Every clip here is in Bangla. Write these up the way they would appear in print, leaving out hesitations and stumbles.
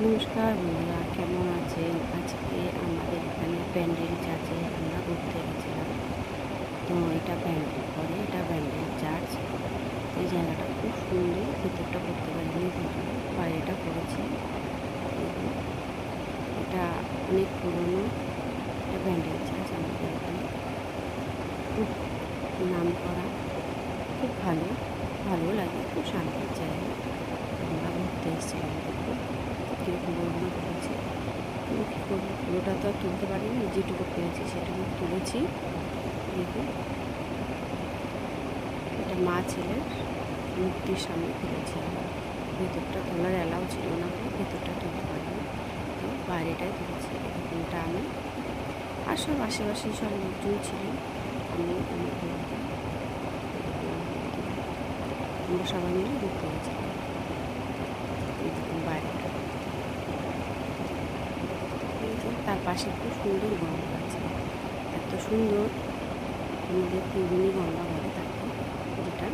নমস্কার বন্ধুরা, কেমন আছেন? আজকে আমাদের এখানে প্যান্ডেল চার্চে আমরা ঘুরতে গেছিলাম। তো এটা প্যান্ডেল করে, এটা প্যান্ডেল চার্চ। এই জায়গাটা খুব সুন্দর, ভেতরটা করতে পারিনি, বাইরেটা করেছি। এটা অনেক পুরনো, এটা প্যান্ডেল চার্চ আমাদের এখানে খুব নাম করা, খুব ভালো লাগে, খুব শান্তির জায়গা। আমরা ঘুরতে এসেছিলাম, দেখো কীরকম বর্ণনা করেছি। কী করবো, পুরোটা তো আর তুলতে পারিনি, যেটুকু পেরেছি সেটুকু তুলেছি। দেখুন, এটা মা ছেলের মূর্তির সামনে তুলেছিলাম। ভেতরটা তোলার অ্যালাউ ছিল না বলে ভেতরটা তুলতে পারিনি, তো বাইরেটাই তুলেছি। এরকমটা আমি আর সব আশেপাশে সব লোকজন ছিলেন, আমি আমার বন্ধু, আমরা সবাই মিলে ঘুরতে গেছিলাম। এরকম বাইরেটা, তার পাশে খুব সুন্দর গঙ্গা আছে, এত সুন্দর, আমাদের পূর্ণিমী গঙ্গা বলে তাকে, যেটা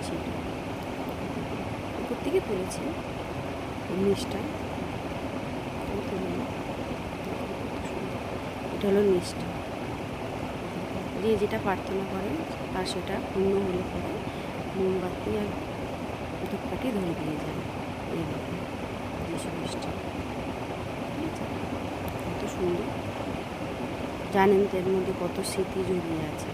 সেটা উপর থেকে তুলেছি নিচটা তুলে। এটা হলো নিচটা, যে যেটা প্রার্থনা করেন তার সেটা পূর্ণ হলে পরে মোমবাতি আর ধূপকাঠি ধরে দিয়ে যায়। এইরকম যিশু খ্রিস্টান, কত সুন্দর, জানেন তো এর মধ্যে কত স্মৃতি জড়িয়ে আছে।